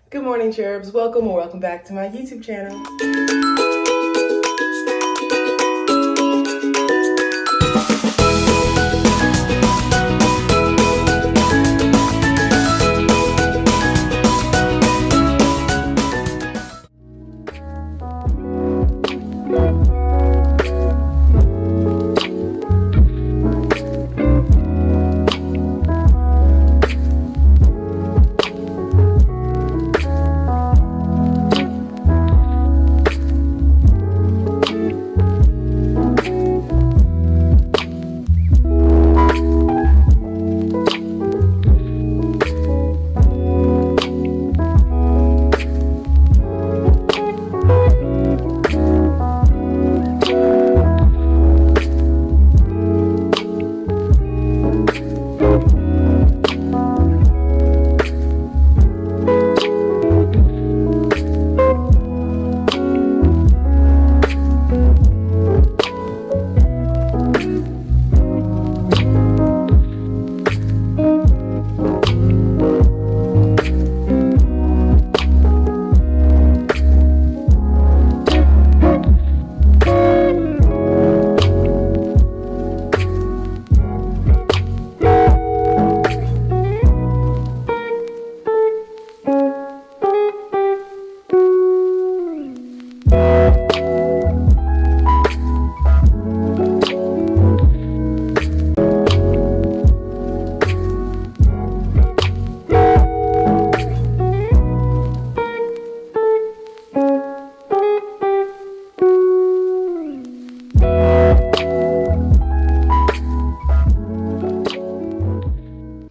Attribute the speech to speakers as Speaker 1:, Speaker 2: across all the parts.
Speaker 1: Good morning, cherubs. Welcome or welcome back to my YouTube channel.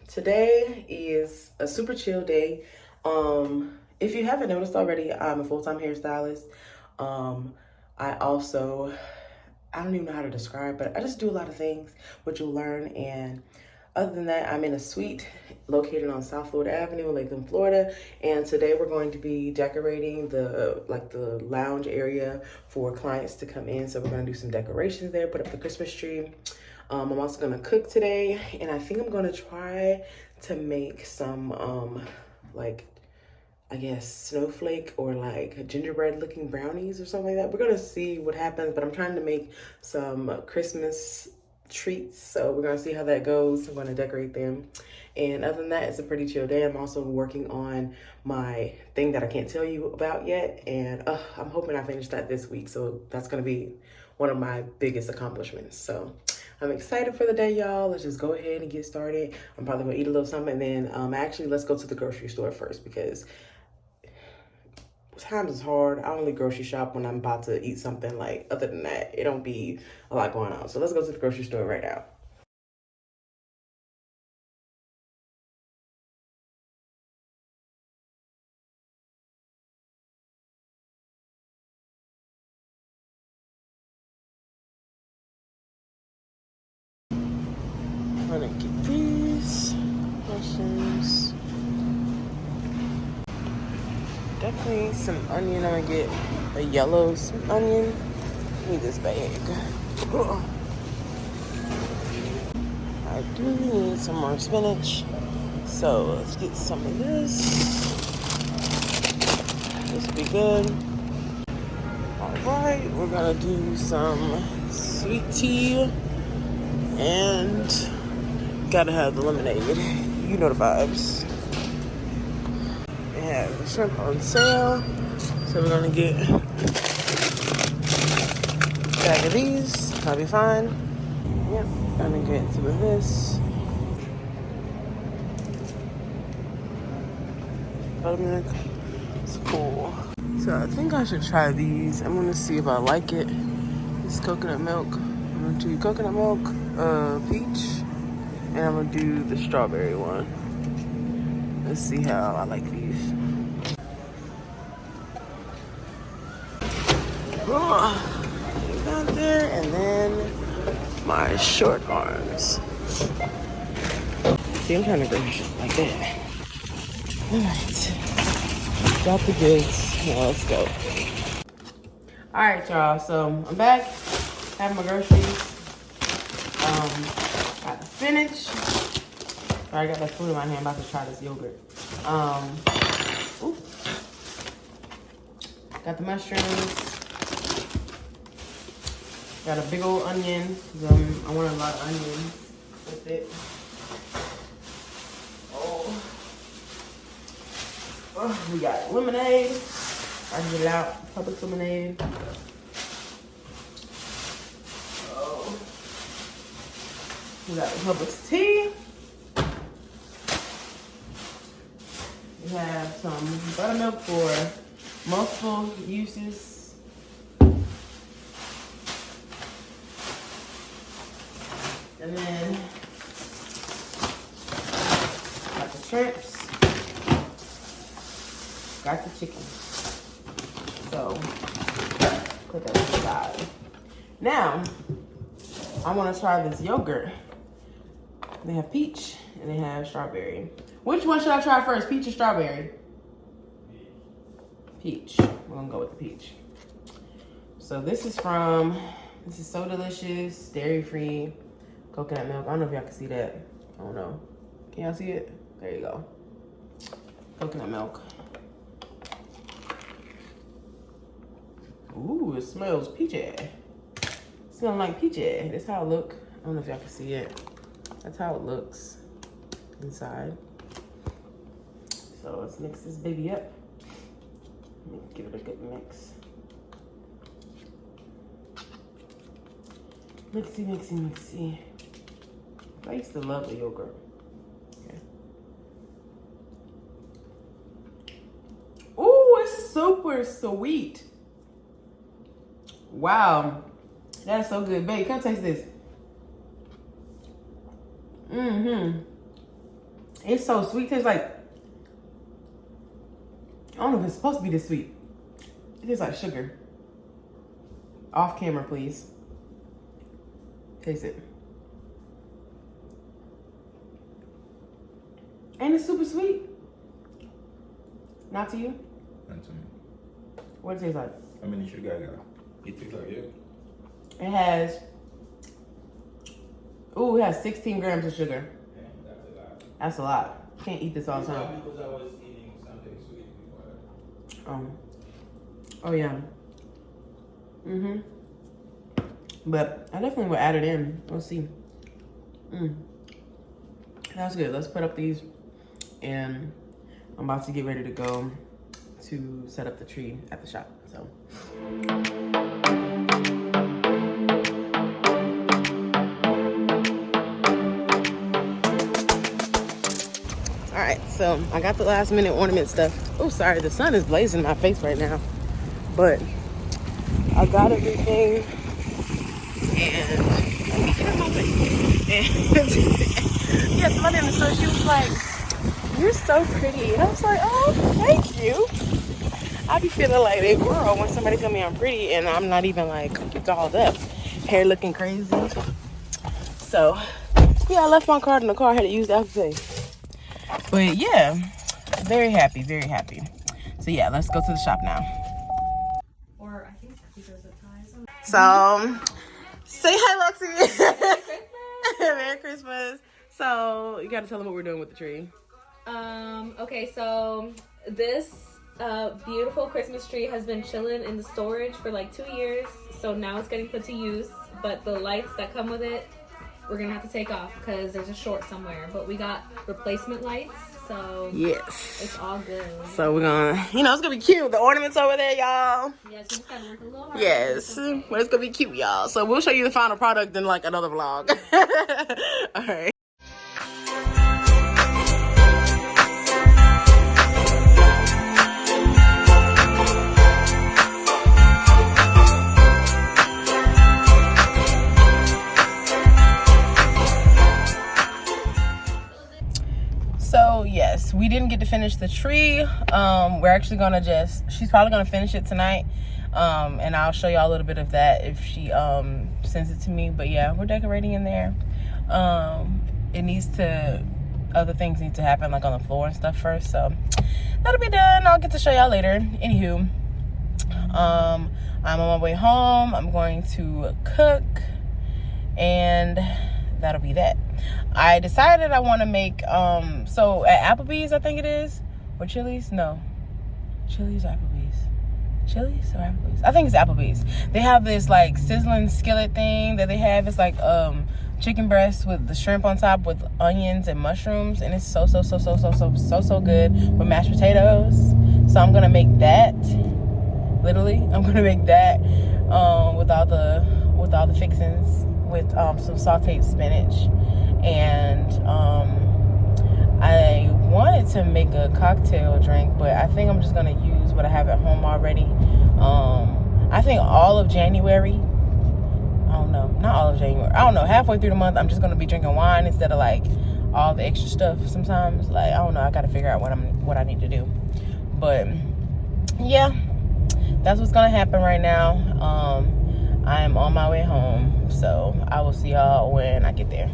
Speaker 1: Today is a super chill day. If you haven't noticed already, I'm a full-time hairstylist. I don't even know how to describe, but I just do a lot of things, which you'll learn. And other than that, I'm in a suite located on South Florida Avenue in Lakeland, Florida. And today we're going to be decorating the lounge area for clients to come in. So we're going to do some decorations there, put up the Christmas tree. I'm also gonna cook today, and I think I'm gonna try to make some I guess snowflake or like gingerbread looking brownies or something like that. We're gonna see what happens, but I'm trying to make some Christmas treats, so we're gonna see how that goes. I'm gonna decorate them, and other than that, it's a pretty chill day. I'm also working on my thing that I can't tell you about yet, and I'm hoping I finish that this week, so that's gonna be one of my biggest accomplishments. So I'm excited for the day, y'all. Let's just go ahead and get started. I'm probably gonna eat a little something, and then actually let's go to the grocery store first, because times is hard. I only grocery shop when I'm about to eat something. Like, other than that, it don't be a lot going on. So let's go to the grocery store right now. I'm gonna get these mushrooms. Definitely some onion. I'm gonna get a yellow onion. Need this bag. I do need some more spinach. So let's get some of this. This will be good. Alright, we're gonna do some sweet tea. And gotta have the lemonade. You know the vibes. They have the shrimp on sale. So we're gonna get a bag of these. That'll be fine. Yep, gonna get some of this. Buttermilk. It's cool. So I think I should try these. I'm gonna see if I like it. This coconut milk. I'm gonna do coconut milk, peach, and I'm gonna do the strawberry one. Let's see how I like these. Out there, and then my short arms. See, I'm trying to go like that. All right, got the goods. Now let's go. All right, y'all. So I'm back. Have my groceries. Got the spinach. Sorry, I got that food in my hand. I'm about to try this yogurt. Ooh, Got the mushrooms. Got a big old onion. I want a lot of onions with it. Oh, we got lemonade. I can get it out. Publix lemonade. Oh, we got the Publix tea. We have some buttermilk for multiple uses. And then got the shrimps. Got the chicken. So put that aside. Now I want to try this yogurt. They have peach and they have strawberry. Which one should I try first, peach or strawberry? Peach. We're gonna go with the peach. So this is So Delicious, dairy-free, coconut milk. I don't know if y'all can see that. I don't know. Can y'all see it? There you go. Coconut milk. Ooh, it smells peachy. Smelling like peachy. That's how it look. I don't know if y'all can see it. That's how it looks inside. So let's mix this baby up. Give it a good mix. Mixy, mixy, mixy. I used to love the yogurt. Okay. Ooh, it's super sweet. Wow. That's so good. Babe, come taste this. It's so sweet. It tastes like, I don't know if it's supposed to be this sweet. It tastes like sugar. Off camera, please. Taste it. Ain't it super sweet? Not to you?
Speaker 2: Not to me.
Speaker 1: What it taste like?
Speaker 2: How many sugar I got? It tastes like it.
Speaker 1: It has, ooh, it has 16 grams of sugar.
Speaker 2: Yeah, that's a lot.
Speaker 1: That's a lot. Can't eat this all the time.
Speaker 2: Because I was eating something sweet before.
Speaker 1: Oh yeah. But I definitely will add it in. Let's see. That's good. Let's put up these, and I'm about to get ready to go to set up the tree at the shop. So. All right, so I got the last minute ornament stuff. Oh, sorry, the sun is blazing in my face right now, but I got everything, and yeah, somebody in the store, she was like, "You're so pretty," and I was like, "Oh, thank you." I be feeling like a girl when somebody tell me I'm pretty, and I'm not even like dolled up, hair looking crazy. So yeah, I left my card in the car. I had to use the Apple Pay. But yeah, very happy, very happy. So yeah, let's go to the shop now.
Speaker 3: Or I think these are the ties.
Speaker 1: So, say hi, Lexi.
Speaker 3: Merry Christmas.
Speaker 1: Merry Christmas. So, you gotta tell them what we're doing with the tree.
Speaker 3: Okay, so this beautiful Christmas tree has been chilling in the storage for like 2 years. So now it's getting put to use. But the lights that come with it, we're gonna have to take off because there's a short somewhere. But we got replacement lights, so
Speaker 1: yes,
Speaker 3: it's all good.
Speaker 1: So we're gonna, it's gonna be cute. The ornaments over there, y'all.
Speaker 3: Yes, we just gotta work a little hard.
Speaker 1: Yes, but it's gonna be cute, y'all. So we'll show you the final product in like another vlog. All right. So yes, we didn't get to finish the tree. We're actually gonna she's probably gonna finish it tonight. And I'll show y'all a little bit of that if she sends it to me. But yeah, we're decorating in there. Other things need to happen like on the floor and stuff first. So that'll be done. I'll get to show y'all later. Anywho, I'm on my way home. I'm going to cook, and that'll be that. I decided I want to make so at Applebee's, I think it is, or Chili's. No, Chili's, Applebee's. Chili's or Applebee's? I think it's Applebee's. They have this like sizzling skillet thing that they have. It's like chicken breast with the shrimp on top with onions and mushrooms, and it's so good with mashed potatoes. So I'm gonna make that. Literally, I'm gonna make that with all the fixings, with some sauteed spinach, and I wanted to make a cocktail drink, but I think I'm just gonna use what I have at home already. I think all of January, I don't know, not all of January, I don't know, halfway through the month, I'm just gonna be drinking wine instead of like all the extra stuff. Sometimes, like, I don't know, I gotta figure out what I need to do. But yeah, that's what's gonna happen right now. I am on my way home, so I will see y'all when I get there.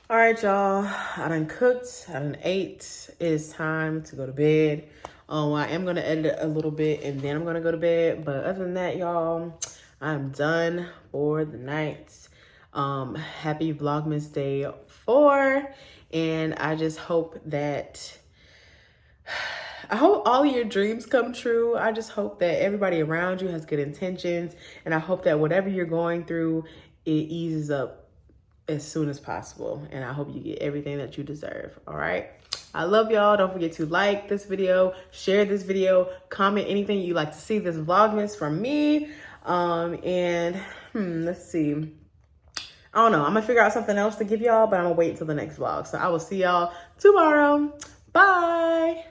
Speaker 1: All right, y'all, I done cooked, I done ate. It is time to go to bed. I am gonna edit a little bit and then I'm gonna go to bed. But other than that, y'all, I'm done for the night. Happy Vlogmas Day 4. And I just hope that, I hope all your dreams come true. I just hope that everybody around you has good intentions. And I hope that whatever you're going through, it eases up as soon as possible, and I hope you get everything that you deserve. All right, I love y'all. Don't forget to like this video, share this video, comment anything you'd like to see this Vlogmas from me. And let's see, I don't know, I'm gonna figure out something else to give y'all, but I'm gonna wait until the next vlog. So I will see y'all tomorrow. Bye.